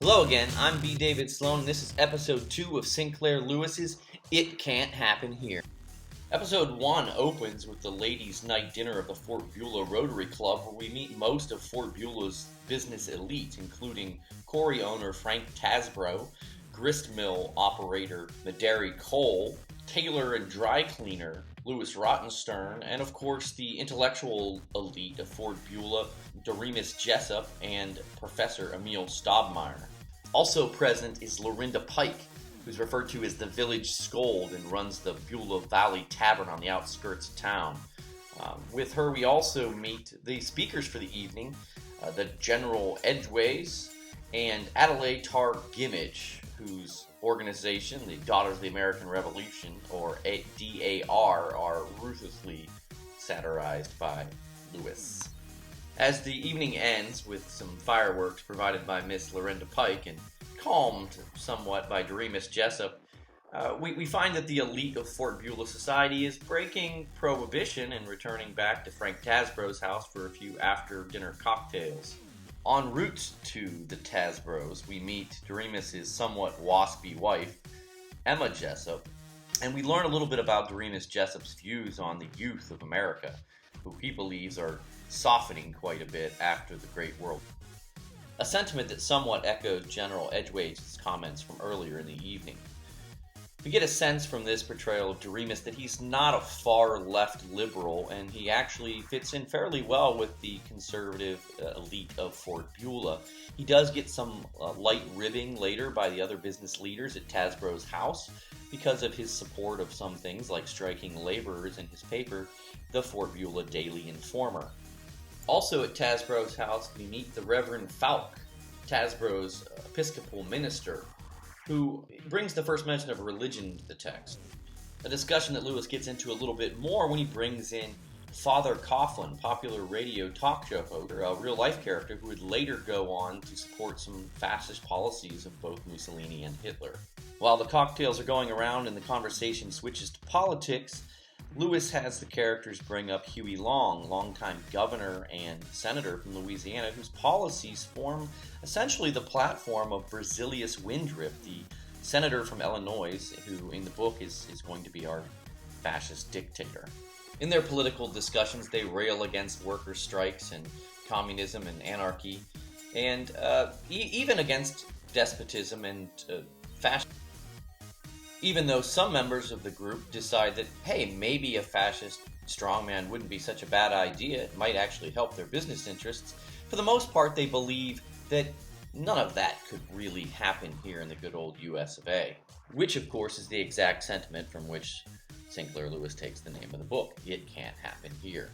Hello again, I'm B. David Sloan, and this is episode 2 of Sinclair Lewis's It Can't Happen Here. Episode 1 opens with the ladies' night dinner of the Fort Beulah Rotary Club, where we meet most of Fort Beulah's business elite, including quarry owner Frank Tasbro, grist mill operator Madary Cole, tailor and dry cleaner Louis Rottenstern, and of course the intellectual elite of Fort Beulah, Doremus Jessup and Professor Emil Staubmeyer. Also present is Lorinda Pike, who's referred to as the village scold and runs the Beulah Valley Tavern on the outskirts of town. With her, we also meet the speakers for the evening, the General Edgeways and Adelaide Tar Gimmage, whose organization, the Daughters of the American Revolution, or DAR, are ruthlessly satirized by Lewis. As the evening ends with some fireworks provided by Miss Lorinda Pike and calmed somewhat by Doremus Jessup, we find that the elite of Fort Beulah society is breaking prohibition and returning back to Frank Tasbro's house for a few after-dinner cocktails. En route to the Tasbros, we meet Doremus's somewhat waspy wife, Emma Jessup, and we learn a little bit about Doremus Jessup's views on the youth of America, who he believes are softening quite a bit after the Great World. A sentiment that somewhat echoes General Edgeways' comments from earlier in the evening. We get a sense from this portrayal of Doremus that he's not a far-left liberal, and he actually fits in fairly well with the conservative elite of Fort Beulah. He does get some light ribbing later by the other business leaders at Tasbro's house because of his support of some things like striking laborers in his paper, the Fort Beulah Daily Informer. Also at Tasbro's house, we meet the Reverend Falk, Tasbro's Episcopal minister, who brings the first mention of religion to the text. A discussion that Lewis gets into a little bit more when he brings in Father Coughlin, popular radio talk show host, a real-life character who would later go on to support some fascist policies of both Mussolini and Hitler. While the cocktails are going around and the conversation switches to politics, Lewis has the characters bring up Huey Long, longtime governor and senator from Louisiana, whose policies form essentially the platform of Berzelius Windrip, the senator from Illinois, who in the book is going to be our fascist dictator. In their political discussions, they rail against worker strikes and communism and anarchy, and even against despotism and fascism. Even though some members of the group decide that, hey, maybe a fascist strongman wouldn't be such a bad idea, it might actually help their business interests, for the most part they believe that none of that could really happen here in the good old US of A. Which, of course, is the exact sentiment from which Sinclair Lewis takes the name of the book. It can't happen here.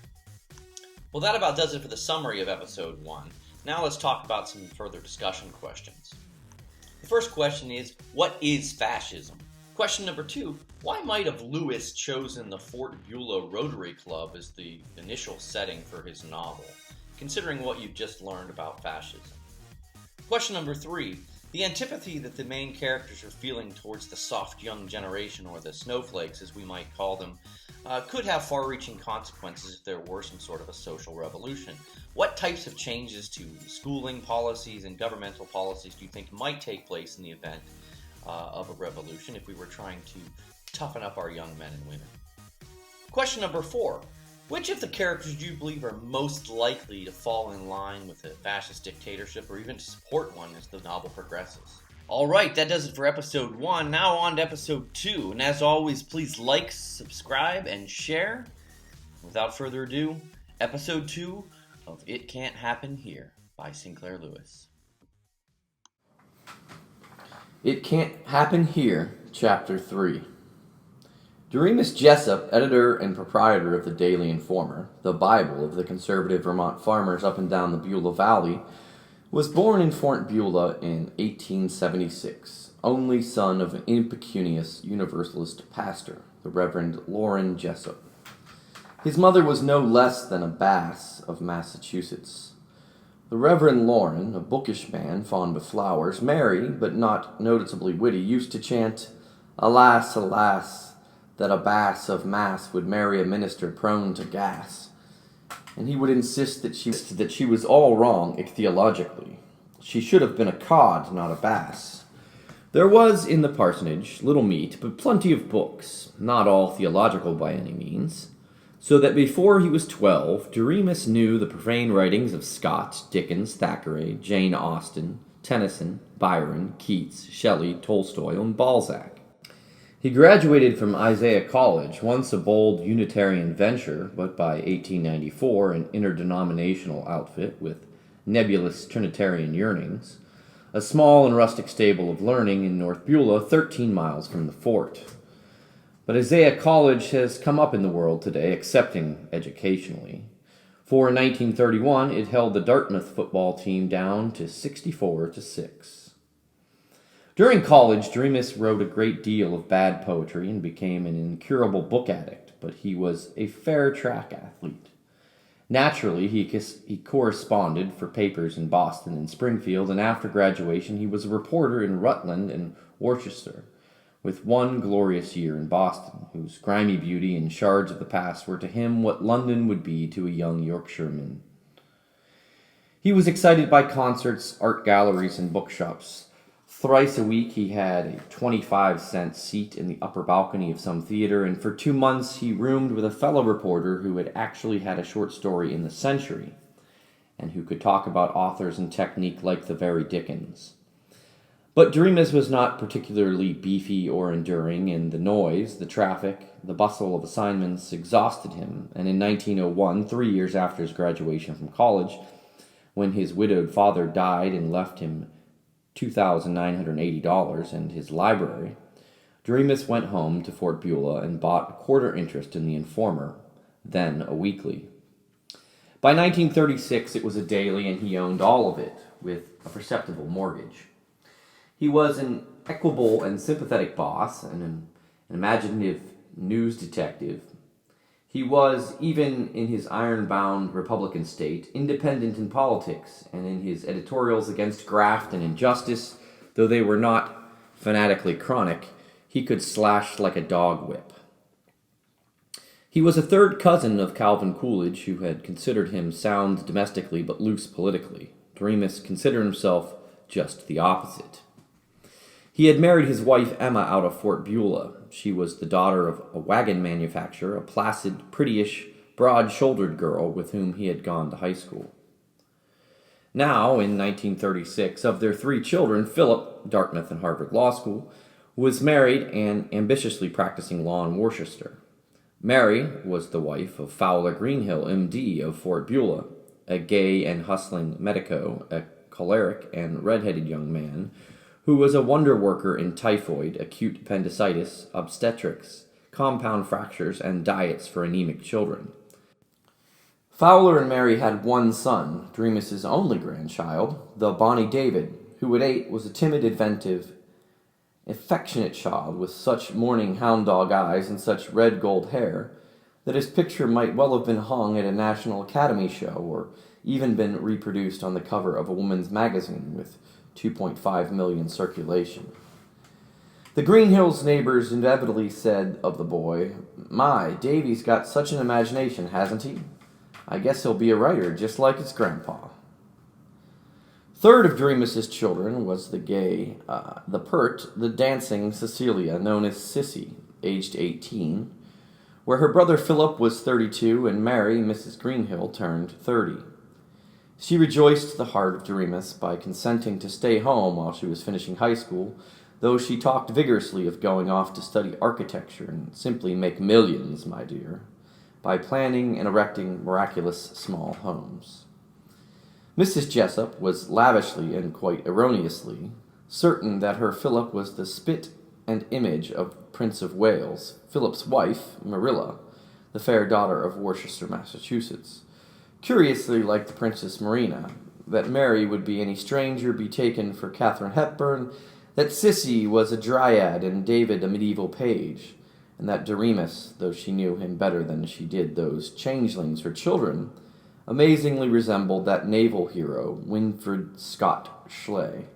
Well, that about does it for the summary of episode 1. Now let's talk about some further discussion questions. The first question is, what is fascism? Question number 2, why might have Lewis chosen the Fort Beulah Rotary Club as the initial setting for his novel, considering what you've just learned about fascism? Question number 3, the antipathy that the main characters are feeling towards the soft young generation, or the snowflakes as we might call them, could have far-reaching consequences if there were some sort of a social revolution. What types of changes to schooling policies and governmental policies do you think might take place in the event of a revolution if we were trying to toughen up our young men and women? Question number 4. Which of the characters do you believe are most likely to fall in line with a fascist dictatorship or even to support one as the novel progresses? Alright, that does it for episode 1. Now on to episode 2. And as always, please like, subscribe, and share. Without further ado, episode 2 of It Can't Happen Here by Sinclair Lewis. It Can't Happen Here, Chapter 3. Doremus Jessup, editor and proprietor of the Daily Informer, the Bible of the conservative Vermont farmers up and down the Beulah Valley, was born in Fort Beulah in 1876, only son of an impecunious Universalist pastor, the Reverend Lorin Jessup. His mother was no less than a Bass of Massachusetts. The Reverend Lorin, a bookish man fond of flowers, merry but not noticeably witty, used to chant, "Alas, alas, that a Bass of Mass would marry a minister prone to gas," and he would insist that she was all wrong ichthyologically. She should have been a cod, not a bass. There was in the parsonage little meat, but plenty of books, not all theological by any means, so that before he was 12, Doremus knew the profane writings of Scott, Dickens, Thackeray, Jane Austen, Tennyson, Byron, Keats, Shelley, Tolstoy, and Balzac. He graduated from Isaiah College, once a bold Unitarian venture, but by 1894 an interdenominational outfit with nebulous Trinitarian yearnings, a small and rustic stable of learning in North Beulah, 13 miles from the fort. But Isaiah College has come up in the world today, excepting educationally. For in 1931, it held the Dartmouth football team down to 64-6. During college, Doremus wrote a great deal of bad poetry and became an incurable book addict, but he was a fair track athlete. Naturally, he corresponded for papers in Boston and Springfield, and after graduation he was a reporter in Rutland and Worcester, with one glorious year in Boston, whose grimy beauty and shards of the past were to him what London would be to a young Yorkshireman. He was excited by concerts, art galleries, and bookshops. Thrice a week he had a 25-cent seat in the upper balcony of some theater, and for 2 months he roomed with a fellow reporter who had actually had a short story in the Century, and who could talk about authors and technique like the very Dickens. But Doremus was not particularly beefy or enduring, and the noise, the traffic, the bustle of assignments exhausted him, and in 1901, 3 years after his graduation from college, when his widowed father died and left him $2,980 and his library, Doremus went home to Fort Beulah and bought a quarter interest in the Informer, then a weekly. By 1936 it was a daily, and he owned all of it, with a perceptible mortgage. He was an equable and sympathetic boss, and an imaginative news detective. He was, even in his iron-bound Republican state, independent in politics, and in his editorials against graft and injustice, though they were not fanatically chronic, he could slash like a dog whip. He was a third cousin of Calvin Coolidge, who had considered him sound domestically but loose politically. Doremus considered himself just the opposite. He had married his wife Emma out of Fort Beulah. She was the daughter of a wagon manufacturer, a placid, prettyish, broad-shouldered girl with whom he had gone to high school. Now, in 1936, of their 3 children, Philip, Dartmouth and Harvard Law School, was married and ambitiously practicing law in Worcester. Mary was the wife of Fowler Greenhill, M.D. of Fort Beulah, a gay and hustling medico, a choleric and red-headed young man who was a wonder worker in typhoid, acute appendicitis, obstetrics, compound fractures, and diets for anemic children. Fowler and Mary had one son, Doremus's only grandchild, the bonny David, who at 8 was a timid, inventive, affectionate child with such morning hound dog eyes and such red gold hair that his picture might well have been hung at a National Academy show, or even been reproduced on the cover of a woman's magazine with 2.5 million circulation. The Greenhills neighbors inevitably said of the boy, "My, Davy's got such an imagination, hasn't he? I guess he'll be a writer, just like his grandpa." Third of Doremus's children was the gay, the pert, the dancing Cecilia, known as Sissy, aged 18, where her brother Philip was 32 and Mary, Mrs. Greenhill, turned 30. She rejoiced the heart of Doremus by consenting to stay home while she was finishing high school, though she talked vigorously of going off to study architecture and simply make millions, my dear, by planning and erecting miraculous small homes. Mrs. Jessup was lavishly and quite erroneously certain that her Philip was the spit and image of Prince of Wales, Philip's wife, Marilla, the fair daughter of Worcester, Massachusetts. Curiously like the Princess Marina, that Mary would be any stranger be taken for Katharine Hepburn, that Sissy was a dryad and David a medieval page, and that Doremus, though she knew him better than she did those changelings her children, amazingly resembled that naval hero, Winfred Scott Schley,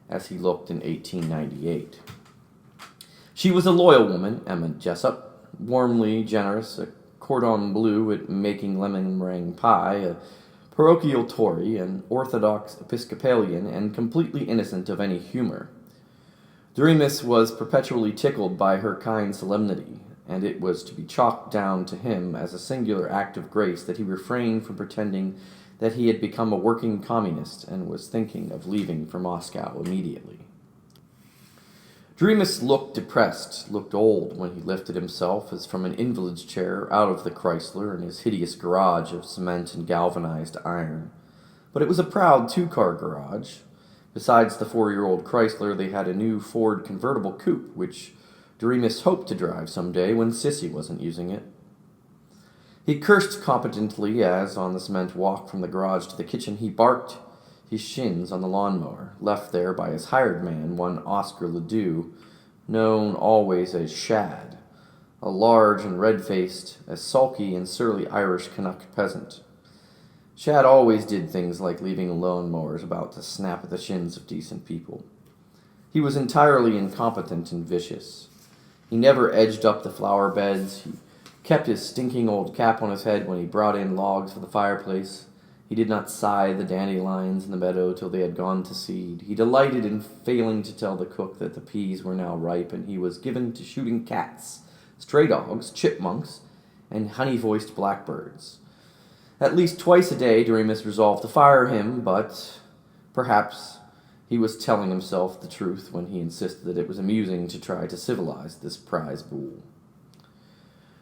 as he looked in 1898. She was a loyal woman, Emma Jessup, warmly generous, a cordon bleu at making lemon meringue pie, a parochial Tory, an orthodox Episcopalian, and completely innocent of any humor. Doremus was perpetually tickled by her kind solemnity, and it was to be chalked down to him as a singular act of grace that he refrained from pretending that he had become a working communist and was thinking of leaving for Moscow immediately. Doremus looked depressed, looked old when he lifted himself as from an invalid's chair out of the Chrysler in his hideous garage of cement and galvanized iron. But it was a proud two-car garage. Besides the 4-year-old Chrysler, they had a new Ford convertible coupe, which Doremus hoped to drive someday when Sissy wasn't using it. He cursed competently as, on the cement walk from the garage to the kitchen, he barked his shins on the lawnmower, left there by his hired man, one Oscar Ledoux, known always as Shad, a large and red-faced, as sulky and surly Irish Canuck peasant. Shad always did things like leaving lawnmowers about to snap at the shins of decent people. He was entirely incompetent and vicious. He never edged up the flower beds. He kept his stinking old cap on his head when he brought in logs for the fireplace. He did not scythe the dandelions in the meadow till they had gone to seed. He delighted in failing to tell the cook that the peas were now ripe, and he was given to shooting cats, stray dogs, chipmunks, and honey-voiced blackbirds. At least twice a day, Doremus resolved to fire him, but perhaps he was telling himself the truth when he insisted that it was amusing to try to civilize this prize bull.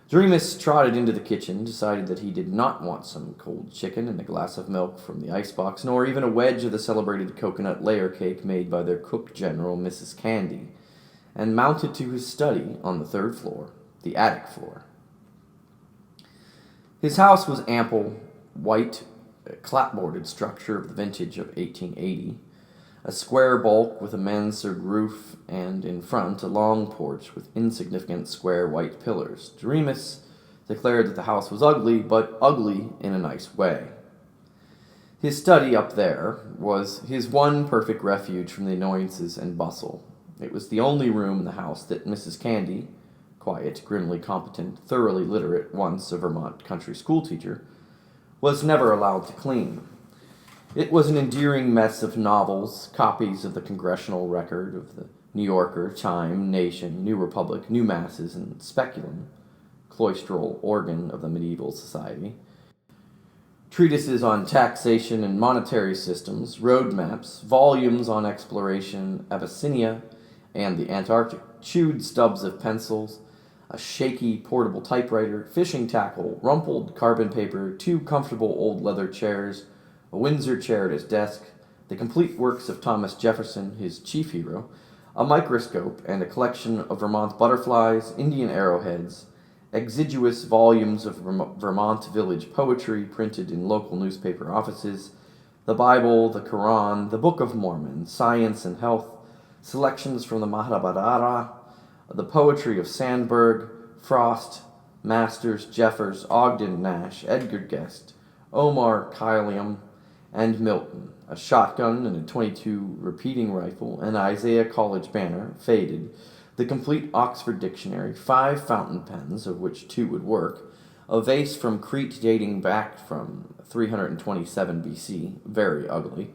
Doremus trotted into the kitchen, decided that he did not want some cold chicken and a glass of milk from the icebox, nor even a wedge of the celebrated coconut layer cake made by their cook general, Mrs. Candy, and mounted to his study on the 3rd floor, the attic floor. His house was ample, white, clapboarded structure of the vintage of 1880, a square bulk with a mansard roof, and in front a long porch with insignificant square white pillars. Doremus declared that the house was ugly, but ugly in a nice way. His study up there was his one perfect refuge from the annoyances and bustle. It was the only room in the house that Mrs. Candy, quiet, grimly competent, thoroughly literate, once a Vermont country schoolteacher, was never allowed to clean. It was an endearing mess of novels, copies of the Congressional Record, of the New Yorker, Chime, Nation, New Republic, New Masses, and Speculum, cloistral organ of the medieval society, treatises on taxation and monetary systems, road maps, volumes on exploration, Abyssinia, and the Antarctic, chewed stubs of pencils, a shaky portable typewriter, fishing tackle, rumpled carbon paper, 2 comfortable old leather chairs, a Windsor chair at his desk, the complete works of Thomas Jefferson, his chief hero, a microscope, and a collection of Vermont butterflies, Indian arrowheads, exiguous volumes of Vermont village poetry printed in local newspaper offices, the Bible, the Quran, the Book of Mormon, Science and Health, selections from the Mahabharata, the poetry of Sandburg, Frost, Masters, Jeffers, Ogden Nash, Edgar Guest, Omar Khayyam, and Milton, a shotgun and a .22 repeating rifle, an Isaiah College banner, faded, the complete Oxford Dictionary, 5 fountain pens, of which 2 would work, a vase from Crete dating back from 327 BC, very ugly,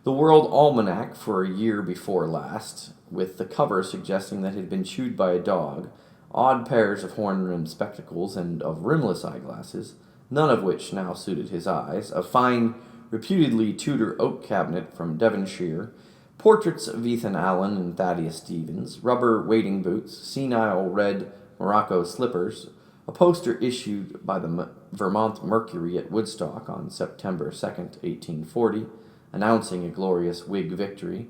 the World Almanac for a year before last, with the cover suggesting that it had been chewed by a dog, odd pairs of horn-rimmed spectacles and of rimless eyeglasses, none of which now suited his eyes, a fine, reputedly Tudor oak cabinet from Devonshire, portraits of Ethan Allen and Thaddeus Stevens, rubber wading boots, senile red Morocco slippers, a poster issued by the Vermont Mercury at Woodstock on September 2nd, 1840, announcing a glorious Whig victory,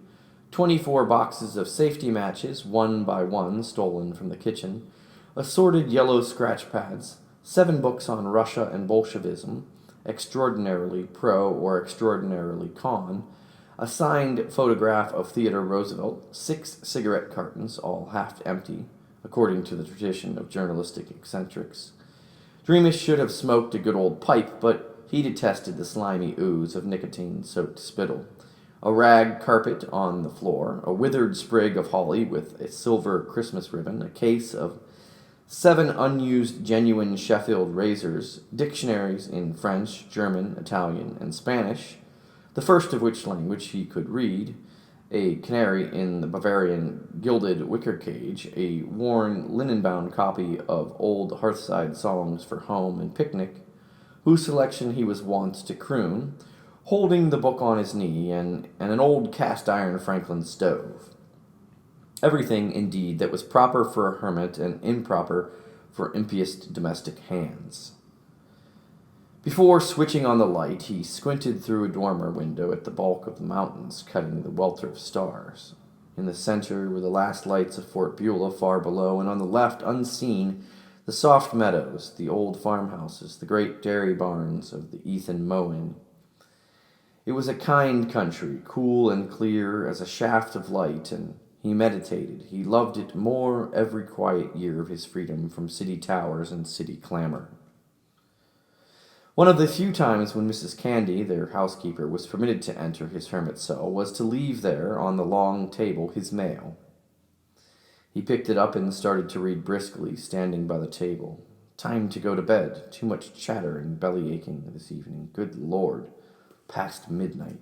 24 boxes of safety matches, one by one stolen from the kitchen, assorted yellow scratch pads, 7 books on Russia and Bolshevism, extraordinarily pro or extraordinarily con, a signed photograph of Theodore Roosevelt, 6 cigarette cartons, all half empty, according to the tradition of journalistic eccentrics. Doremus should have smoked a good old pipe, but he detested the slimy ooze of nicotine-soaked spittle. A rag carpet on the floor, a withered sprig of holly with a silver Christmas ribbon, a case of 7 unused genuine Sheffield razors, dictionaries in French, German, Italian, and Spanish, the first of which language he could read, a canary in the Bavarian gilded wicker cage, a worn linen-bound copy of old hearthside songs for home and picnic, whose selection he was wont to croon, holding the book on his knee, and an old cast-iron Franklin stove. Everything, indeed, that was proper for a hermit and improper for impious domestic hands. Before switching on the light, he squinted through a dormer window at the bulk of the mountains cutting the welter of stars. In the center were the last lights of Fort Beulah far below, and on the left, unseen, the soft meadows, the old farmhouses, the great dairy barns of the Ethan Moen. It was a kind country, cool and clear as a shaft of light, and he meditated. He loved it more every quiet year of his freedom from city towers and city clamor. One of the few times when Mrs. Candy, their housekeeper, was permitted to enter his hermit cell was to leave there on the long table his mail. He picked it up and started to read briskly, standing by the table. Time to go to bed. Too much chatter and belly aching this evening. Good Lord. Past midnight.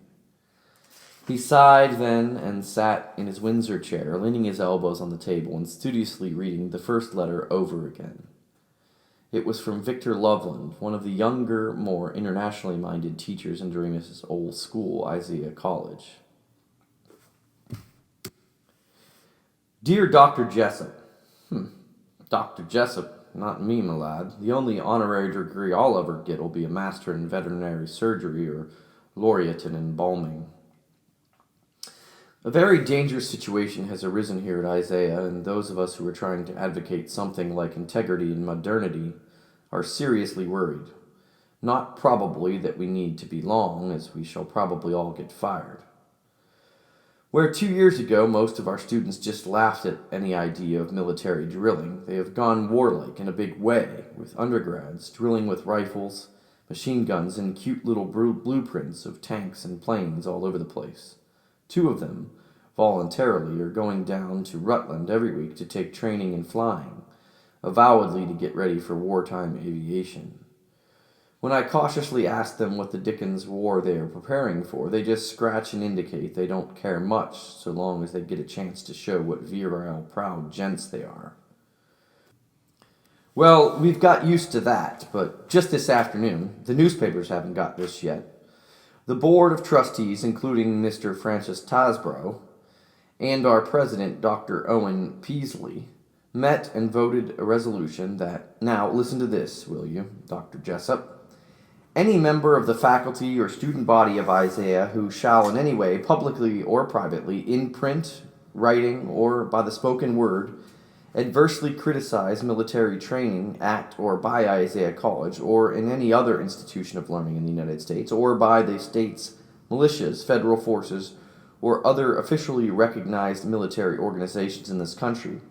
He sighed then and sat in his Windsor chair, leaning his elbows on the table and studiously reading the first letter over again. It was from Victor Loveland, one of the younger, more internationally minded teachers in Doremus' old school, Isaiah College. Dear Dr. Jessup. Dr. Jessup, not me, my lad. The only honorary degree I'll ever get will be a master in veterinary surgery or laureate in embalming. A very dangerous situation has arisen here at Isaiah, and those of us who are trying to advocate something like integrity and modernity are seriously worried. Not probably that we need to be long, as we shall probably all get fired. Where 2 years ago most of our students just laughed at any idea of military drilling, they have gone warlike in a big way, with undergrads drilling with rifles, machine guns, and cute little blueprints of tanks and planes all over the place. 2 of them, voluntarily, are going down to Rutland every week to take training in flying, avowedly to get ready for wartime aviation. When I cautiously ask them what the Dickens war they are preparing for, they just scratch and indicate they don't care much so long as they get a chance to show what virile, proud gents they are. Well, we've got used to that, but just this afternoon, the newspapers haven't got this yet, the Board of Trustees, including Mr. Francis Tasbro, and our president, Dr. Owen Peasley, met and voted a resolution that, now listen to this, will you, Dr. Jessup? Any member of the faculty or student body of Isaiah who shall in any way, publicly or privately, in print, writing, or by the spoken word, adversely criticize military training at or by Isaiah College or in any other institution of learning in the United States or by the state's militias, federal forces, or other officially recognized military organizations in this country,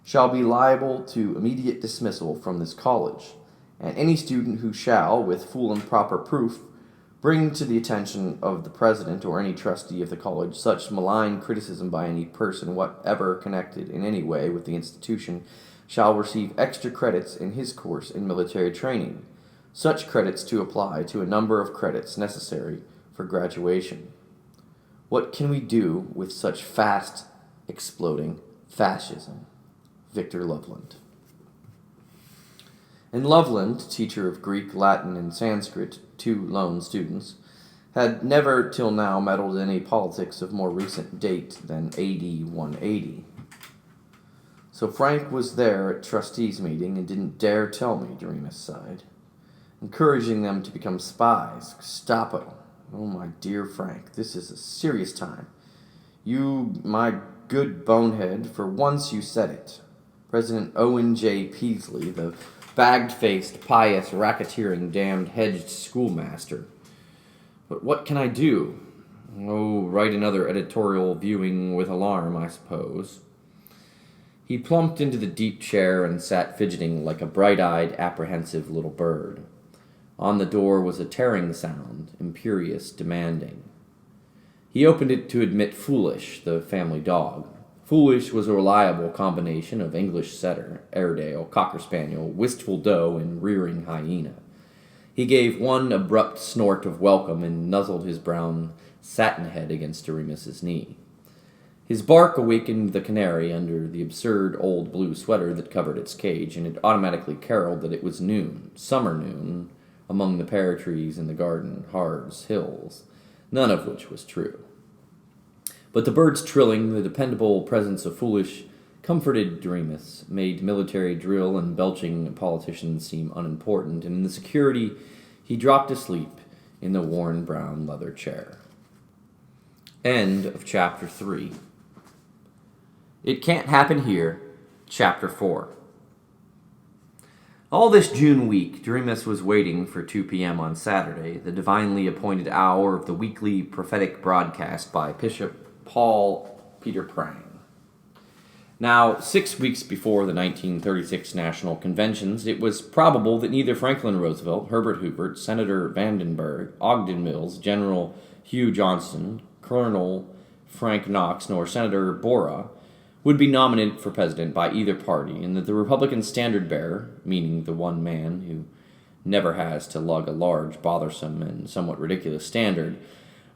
shall be liable to immediate dismissal from this college, and any student who shall, with full and proper proof, bring to the attention of the president or any trustee of the college such malign criticism by any person whatever connected in any way with the institution shall receive extra credits in his course in military training, such credits to apply to a number of credits necessary for graduation. What can we do with such fast exploding fascism? Victor Loveland. And Loveland, teacher of Greek, Latin, and Sanskrit, 2 lone students, had never till now meddled in any politics of more recent date than AD 180. So Frank was there at trustees' meeting and didn't dare tell me, Doremus sighed, encouraging them to become spies, Gestapo. Oh, my dear Frank, this is a serious time. You, my good bonehead, for once you said it. President Owen J. Peasley, the bagged-faced, pious, racketeering, damned, hedged schoolmaster. But what can I do? Oh, write another editorial viewing with alarm, I suppose. He plumped into the deep chair and sat fidgeting like a bright-eyed, apprehensive little bird. On the door was a tearing sound, imperious, demanding. He opened it to admit Foolish, the family dog. Foolish was a reliable combination of English setter, Airedale, Cocker Spaniel, wistful doe, and rearing hyena. He gave one abrupt snort of welcome and nuzzled his brown satin head against Doremus's knee. His bark awakened the canary under the absurd old blue sweater that covered its cage, and it automatically caroled that it was noon, summer noon, among the pear trees in the garden, Harz Hills, none of which was true. But the bird's trilling, the dependable presence of Foolish, comforted Doremus, made military drill and belching politicians seem unimportant, and in the security he dropped asleep in the worn brown leather chair. End of Chapter 3. It Can't Happen Here, Chapter 4. All this June week, Doremus was waiting for 2 p.m. on Saturday, the divinely appointed hour of the weekly prophetic broadcast by Bishop Paul Peter Prang. Now, 6 weeks before the 1936 National Conventions, it was probable that neither Franklin Roosevelt, Herbert Hoover, Senator Vandenberg, Ogden Mills, General Hugh Johnston, Colonel Frank Knox, nor Senator Borah would be nominated for president by either party, and that the Republican standard-bearer, meaning the one man who never has to lug a large, bothersome, and somewhat ridiculous standard,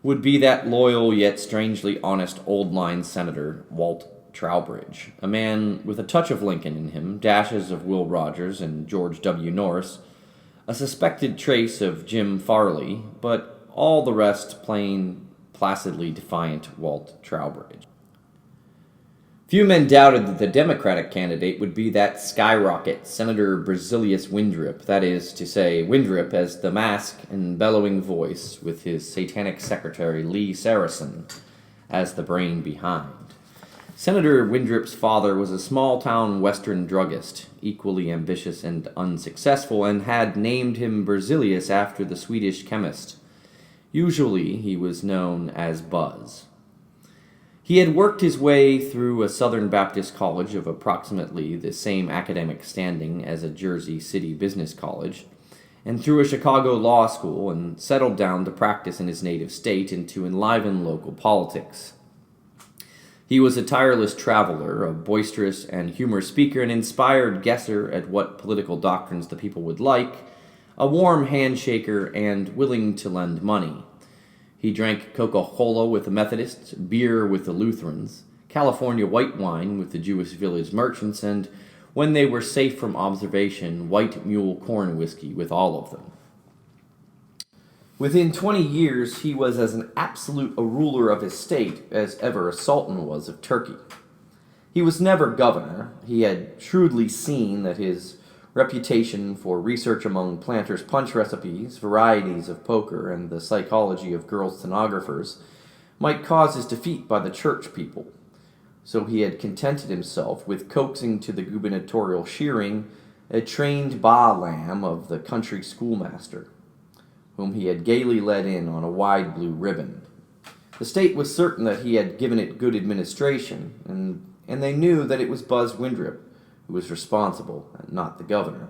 would be that loyal yet strangely honest old-line Senator Walt Trowbridge, a man with a touch of Lincoln in him, dashes of Will Rogers and George W. Norris, a suspected trace of Jim Farley, but all the rest plain, placidly defiant Walt Trowbridge. Few men doubted that the Democratic candidate would be that skyrocket Senator Berzelius Winthrop, that is to say, Winthrop as the mask and bellowing voice, with his satanic secretary Lee Saracen as the brain behind. Senator Winthrop's father was a small-town Western druggist, equally ambitious and unsuccessful, and had named him Berzelius after the Swedish chemist. Usually he was known as Buzz. He had worked his way through a Southern Baptist college of approximately the same academic standing as a Jersey City business college, and through a Chicago law school, and settled down to practice in his native state and to enliven local politics. He was a tireless traveler, a boisterous and humorous speaker, an inspired guesser at what political doctrines the people would like, a warm handshaker, and willing to lend money. He drank Coca-Cola with the Methodists, beer with the Lutherans, California white wine with the Jewish village merchants, and, when they were safe from observation, white mule corn whiskey with all of them. Within 20 years, he was as an absolute a ruler of his state as ever a sultan was of Turkey. He was never governor. He had shrewdly seen that his reputation for research among planters' punch recipes, varieties of poker, and the psychology of girl stenographers might cause his defeat by the church people. So he had contented himself with coaxing to the gubernatorial shearing a trained baa lamb of the country schoolmaster, whom he had gaily led in on a wide blue ribbon. The state was certain that he had given it good administration, and they knew that it was Buzz Winthrop who was responsible, and not the governor.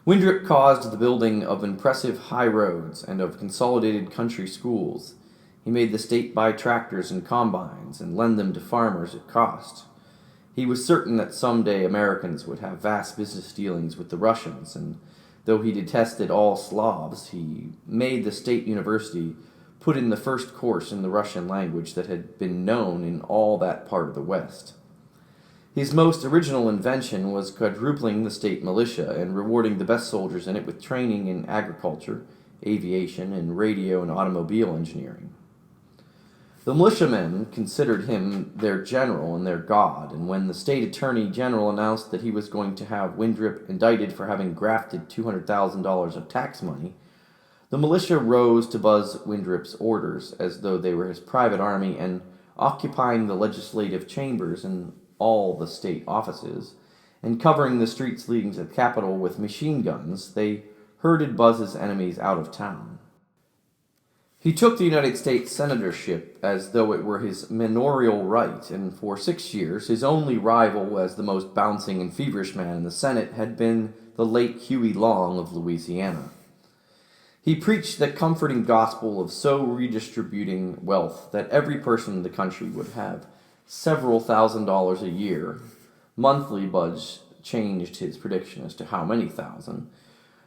Winthrop caused the building of impressive high roads and of consolidated country schools. He made the state buy tractors and combines and lend them to farmers at cost. He was certain that someday Americans would have vast business dealings with the Russians, and though he detested all Slavs, he made the state university put in the first course in the Russian language that had been known in all that part of the West. His most original invention was quadrupling the state militia and rewarding the best soldiers in it with training in agriculture, aviation, and radio and automobile engineering. The militiamen considered him their general and their god, and when the state attorney general announced that he was going to have Winthrop indicted for having grafted $200,000 of tax money, the militia rose to Buzz Winthrop's orders as though they were his private army, and occupying the legislative chambers and all the state offices, and covering the streets leading to the Capitol with machine guns, they herded Buzz's enemies out of town. He took the United States senatorship as though it were his manorial right, and for 6 years his only rival as the most bouncing and feverish man in the Senate had been the late Huey Long of Louisiana. He preached the comforting gospel of so redistributing wealth that every person in the country would have several $1,000s a year. Monthly Budge changed his prediction as to how many thousand,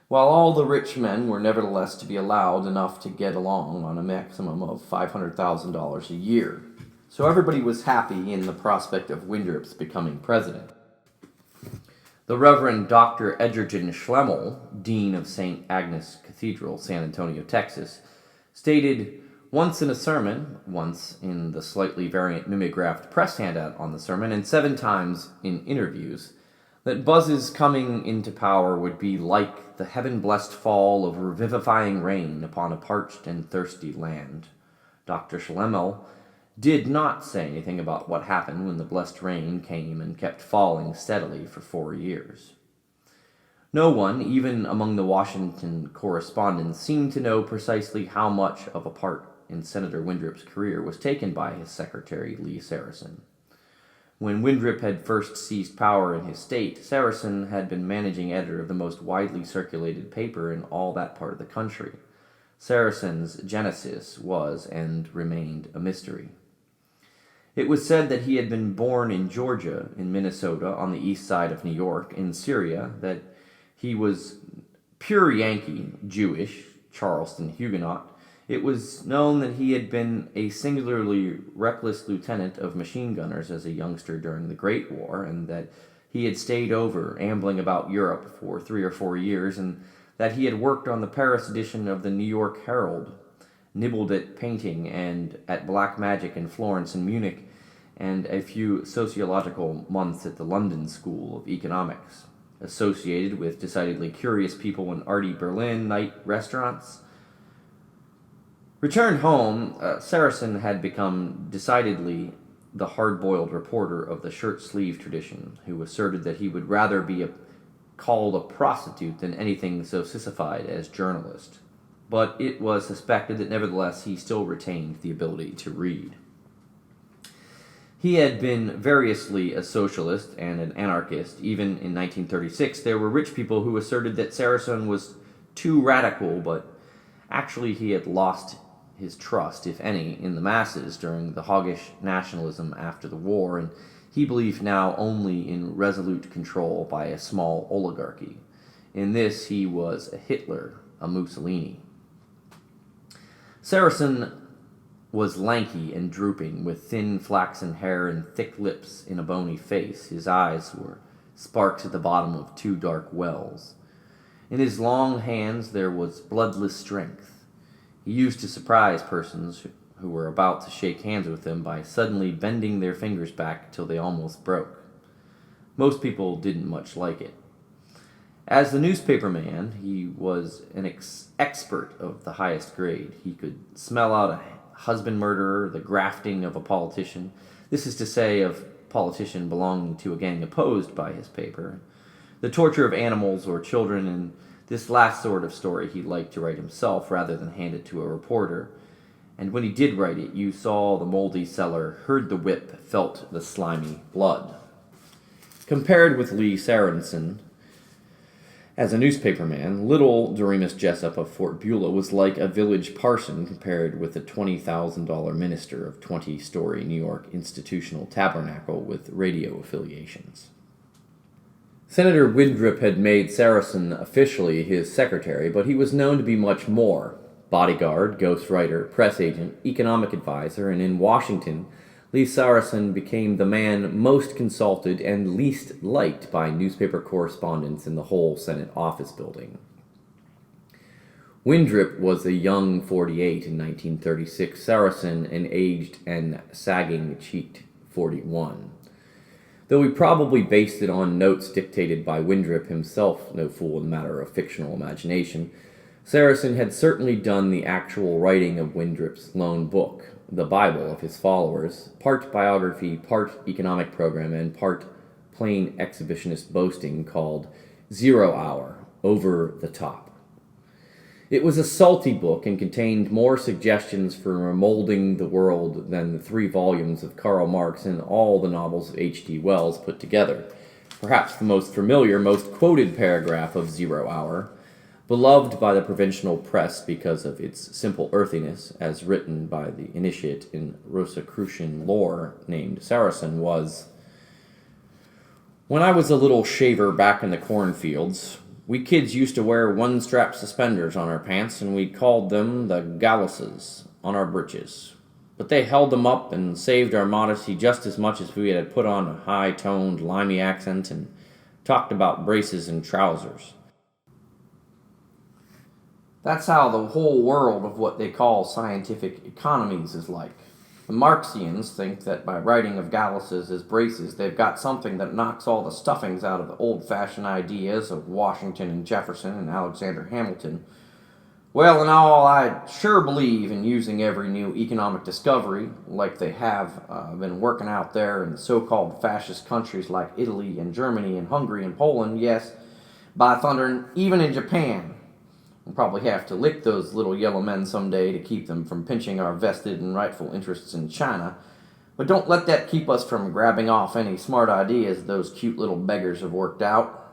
while all the rich men were nevertheless to be allowed enough to get along on a maximum of $500,000 a year. So everybody was happy in the prospect of Winthrop's becoming president. The Reverend Dr. Edgerton Schlemmel, Dean of St. Agnes Cathedral, San Antonio, Texas, stated once in a sermon, once in the slightly variant mimeographed press handout on the sermon, and 7 times in interviews, that Buzz's coming into power would be like the heaven-blessed fall of revivifying rain upon a parched and thirsty land. Dr. Schlemmel did not say anything about what happened when the blessed rain came and kept falling steadily for 4 years. No one, even among the Washington correspondents, seemed to know precisely how much of a part in Senator Winthrop's career was taken by his secretary, Lee Saracen. When Winthrop had first seized power in his state, Saracen had been managing editor of the most widely circulated paper in all that part of the country. Saracen's genesis was and remained a mystery. It was said that he had been born in Georgia, in Minnesota, on the east side of New York, in Syria, that he was pure Yankee, Jewish, Charleston Huguenot. It was known that he had been a singularly reckless lieutenant of machine gunners as a youngster during the Great War, and that he had stayed over, ambling about Europe for 3 or 4 years, and that he had worked on the Paris edition of the New York Herald, nibbled at painting and at black magic in Florence and Munich, and a few sociological months at the London School of Economics, associated with decidedly curious people in arty Berlin night restaurants. Returned home, Saracen had become decidedly the hard-boiled reporter of the shirt-sleeve tradition, who asserted that he would rather be called a prostitute than anything so sissified as journalist. But it was suspected that nevertheless he still retained the ability to read. He had been variously a socialist and an anarchist. Even in 1936, there were rich people who asserted that Saracen was too radical, but actually he had lost his trust, if any, in the masses during the hoggish nationalism after the war, and he believed now only in resolute control by a small oligarchy. In this he was a Hitler, a Mussolini. Saracen was lanky and drooping, with thin flaxen hair and thick lips in a bony face. His eyes were sparks at the bottom of 2 dark wells. In his long hands there was bloodless strength. He used to surprise persons who were about to shake hands with him by suddenly bending their fingers back till they almost broke. Most people didn't much like it. As the newspaper man, he was an expert of the highest grade. He could smell out a husband murderer, the grafting of a politician. This is to say, of politician belonging to a gang opposed by his paper. The torture of animals or children, and this last sort of story he liked to write himself rather than hand it to a reporter. And when he did write it, you saw the moldy cellar, heard the whip, felt the slimy blood. Compared with Lee Saracen, as a newspaperman, little Doremus Jessup of Fort Beulah was like a village parson compared with a $20,000 minister of 20-story New York institutional tabernacle with radio affiliations. Senator Winthrop had made Saracen officially his secretary, but he was known to be much more: bodyguard, ghostwriter, press agent, economic advisor, and in Washington, Lee Saracen became the man most consulted and least liked by newspaper correspondents in the whole Senate office building. Winthrop was a young 48 in 1936, Saracen an aged and sagging-cheeked 41. Though he probably based it on notes dictated by Winthrop himself, no fool in the matter of fictional imagination, Saracen had certainly done the actual writing of Winthrop's lone book, the Bible of his followers, part biography, part economic program, and part plain exhibitionist boasting, called 0 Hour, Over the Top. It was a salty book and contained more suggestions for remolding the world than the 3 volumes of Karl Marx and all the novels of H.G. Wells put together. Perhaps the most familiar, most quoted paragraph of 0 Hour Beloved by the provincial press because of its simple earthiness, as written by the initiate in Rosicrucian lore named Saracen, was, "When I was a little shaver back in the cornfields, we kids used to wear one-strap suspenders on our pants, and we called them the galluses on our breeches. But they held them up and saved our modesty just as much as if we had put on a high-toned, limey accent and talked about braces and trousers." That's how the whole world of what they call scientific economies is like. The Marxians think that by writing of galluses as braces, they've got something that knocks all the stuffings out of the old-fashioned ideas of Washington and Jefferson and Alexander Hamilton. Well, in all, I sure believe in using every new economic discovery, like they have been working out there in the so-called fascist countries like Italy and Germany and Hungary and Poland, yes, by thunder, and even in Japan. We'll probably have to lick those little yellow men someday to keep them from pinching our vested and rightful interests in China. But don't let that keep us from grabbing off any smart ideas those cute little beggars have worked out.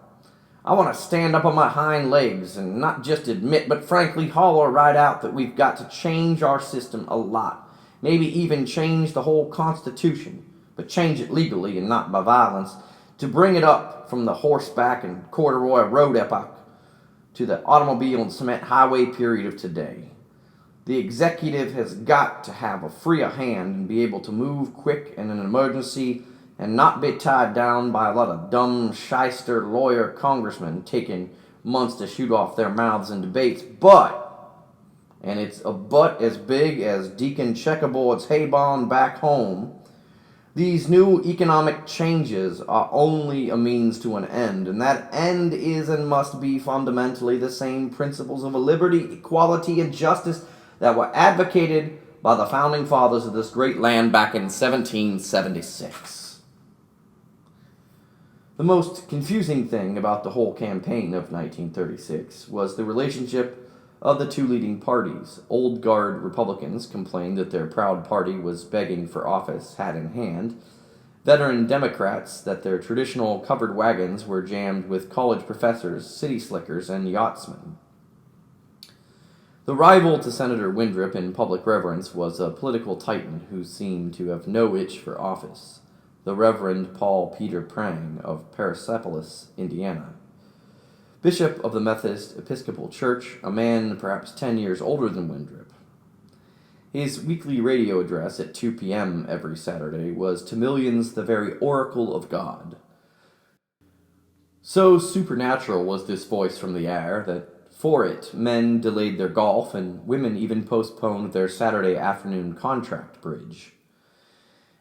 I want to stand up on my hind legs and not just admit, but frankly holler right out that we've got to change our system a lot. Maybe even change the whole Constitution, but change it legally and not by violence, to bring it up from the horseback and corduroy road epoch to the automobile and cement highway period of today. The executive has got to have a freer hand and be able to move quick in an emergency and not be tied down by a lot of dumb, shyster lawyer congressmen taking months to shoot off their mouths in debates. But, and it's a but as big as Deacon Checkerboard's hay barn back home, these new economic changes are only a means to an end, and that end is and must be fundamentally the same principles of liberty, equality, and justice that were advocated by the founding fathers of this great land back in 1776. The most confusing thing about the whole campaign of 1936 was the relationship of the two leading parties. Old guard Republicans complained that their proud party was begging for office, hat in hand. Veteran Democrats that their traditional covered wagons were jammed with college professors, city slickers, and yachtsmen. The rival to Senator Winthrop in public reverence was a political titan who seemed to have no itch for office, the Reverend Paul Peter Prang of Persepolis, Indiana. Bishop of the Methodist Episcopal Church, a man perhaps 10 years older than Winthrop. His weekly radio address at 2 p.m. every Saturday was to millions the very oracle of God. So supernatural was this voice from the air that for it men delayed their golf and women even postponed their Saturday afternoon contract bridge.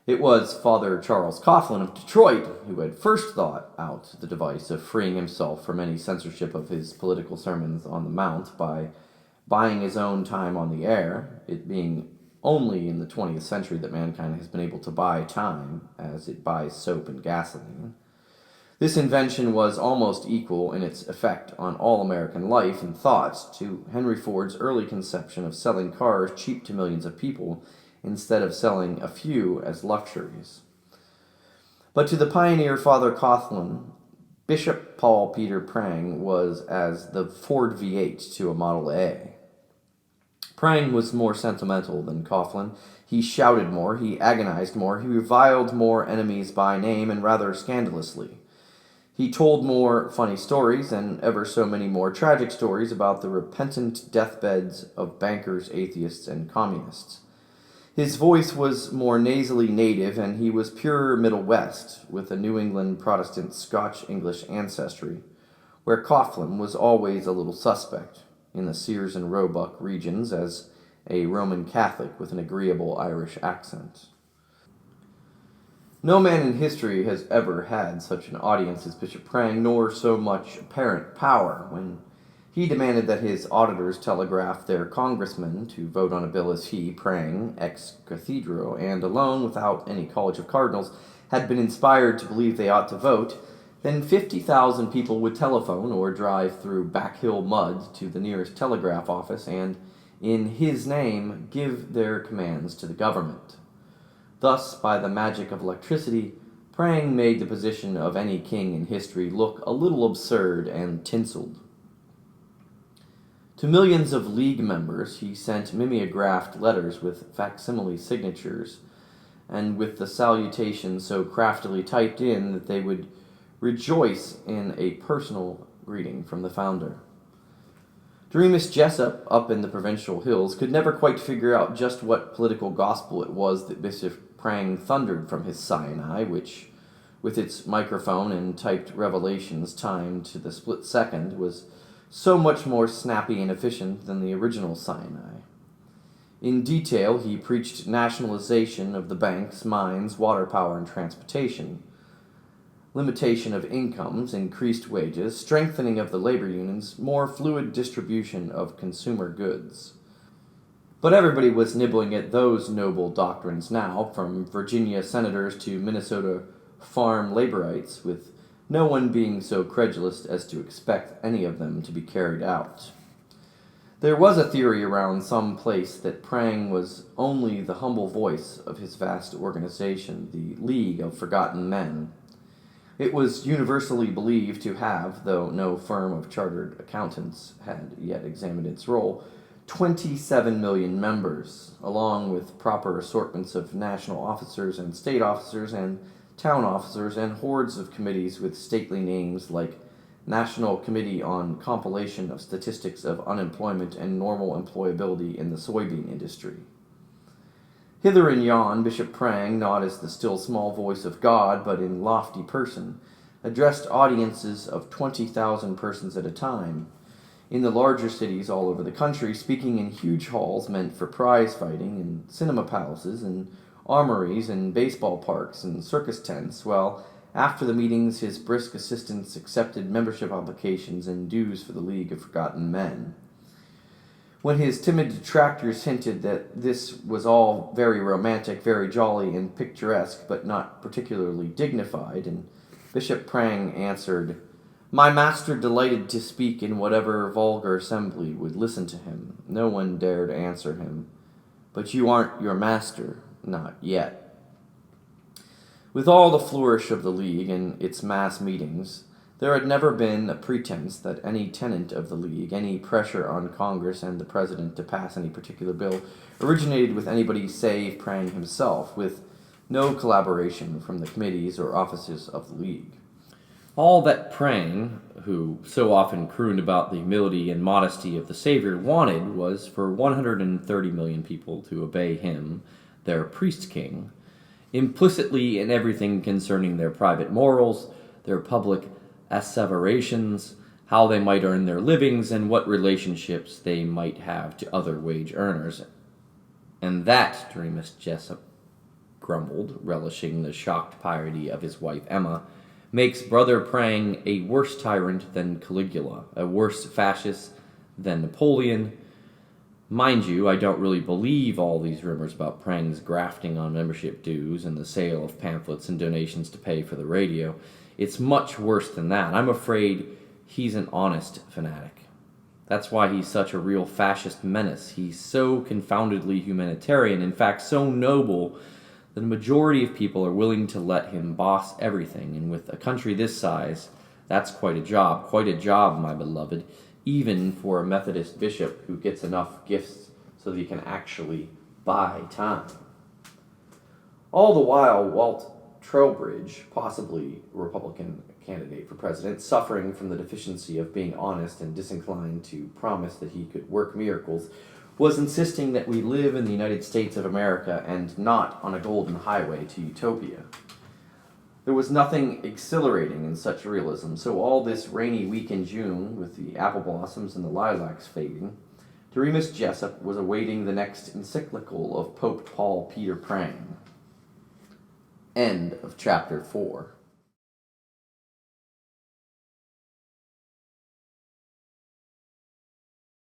It was Father Charles Coughlin of Detroit who had first thought out the device of freeing himself from any censorship of his political sermons on the Mount by buying his own time on the air, it being only in the 20th century that mankind has been able to buy time as it buys soap and gasoline. This invention was almost equal in its effect on all American life and thoughts to Henry Ford's early conception of selling cars cheap to millions of people instead of selling a few as luxuries. But to the pioneer Father Coughlin, Bishop Paul Peter Prang was as the Ford V8 to a Model A. Prang was more sentimental than Coughlin. He shouted more, he agonized more, he reviled more enemies by name and rather scandalously. He told more funny stories and ever so many more tragic stories about the repentant deathbeds of bankers, atheists, and communists. His voice was more nasally native, and he was pure Middle West, with a New England Protestant Scotch-English ancestry, where Coughlin was always a little suspect, in the Sears and Roebuck regions as a Roman Catholic with an agreeable Irish accent. No man in history has ever had such an audience as Bishop Prang, nor so much apparent power when he demanded that his auditors telegraph their congressmen to vote on a bill as he, Prang, ex cathedra, and alone, without any college of cardinals, had been inspired to believe they ought to vote, then 50,000 people would telephone or drive through backhill mud to the nearest telegraph office and, in his name, give their commands to the government. Thus, by the magic of electricity, Prang made the position of any king in history look a little absurd and tinselled. To millions of League members, he sent mimeographed letters with facsimile signatures, and with the salutation so craftily typed in that they would rejoice in a personal greeting from the founder. Doremus Jessup, up in the provincial hills, could never quite figure out just what political gospel it was that Bishop Prang thundered from his Sinai, which, with its microphone and typed revelations timed to the split second, was so much more snappy and efficient than the original Sinai. In detail, he preached nationalization of the banks, mines, water power, and transportation, limitation of incomes, increased wages, strengthening of the labor unions, more fluid distribution of consumer goods. But everybody was nibbling at those noble doctrines now, from Virginia senators to Minnesota farm laborites, with no one being so credulous as to expect any of them to be carried out. There was a theory around some place that Prang was only the humble voice of his vast organization, the League of Forgotten Men. It was universally believed to have, though no firm of chartered accountants had yet examined its role, 27 million members, along with proper assortments of national officers and state officers and town officers and hordes of committees with stately names like National Committee on Compilation of Statistics of Unemployment and Normal Employability in the Soybean Industry. Hither and yon, Bishop Prang, not as the still small voice of God, but in lofty person, addressed audiences of 20,000 persons at a time, in the larger cities all over the country, speaking in huge halls meant for prize fighting, and cinema palaces, and armories, and baseball parks, and circus tents, while after the meetings his brisk assistants accepted membership applications and dues for the League of Forgotten Men. When his timid detractors hinted that this was all very romantic, very jolly, and picturesque, but not particularly dignified, and Bishop Prang answered, "My master delighted to speak in whatever vulgar assembly would listen to him. No one dared answer him. But you aren't your master, not yet." With all the flourish of the League and its mass meetings, there had never been a pretense that any tenant of the League, any pressure on Congress and the President to pass any particular bill, originated with anybody save Prang himself, with no collaboration from the committees or offices of the League. All that Prang, who so often crooned about the humility and modesty of the Savior, wanted was for 130 million people to obey him, their priest-king, implicitly in everything concerning their private morals, their public asseverations, how they might earn their livings, and what relationships they might have to other wage earners. And that, Doremus Jessup grumbled, relishing the shocked piety of his wife Emma, makes Brother Prang a worse tyrant than Caligula, a worse fascist than Napoleon. Mind you, I don't really believe all these rumors about Prang's grafting on membership dues and the sale of pamphlets and donations to pay for the radio. It's much worse than that. I'm afraid he's an honest fanatic. That's why he's such a real fascist menace. He's so confoundedly humanitarian, in fact so noble, that a majority of people are willing to let him boss everything. And with a country this size, that's quite a job, my beloved, even for a Methodist bishop who gets enough gifts so that he can actually buy time. All the while, Walt Trowbridge, possibly a Republican candidate for president, suffering from the deficiency of being honest and disinclined to promise that he could work miracles, was insisting that we live in the United States of America and not on a golden highway to utopia. There was nothing exhilarating in such realism, so all this rainy week in June, with the apple blossoms and the lilacs fading, Doremus Jessup was awaiting the next encyclical of Pope Paul Peter Prang. End of chapter 4.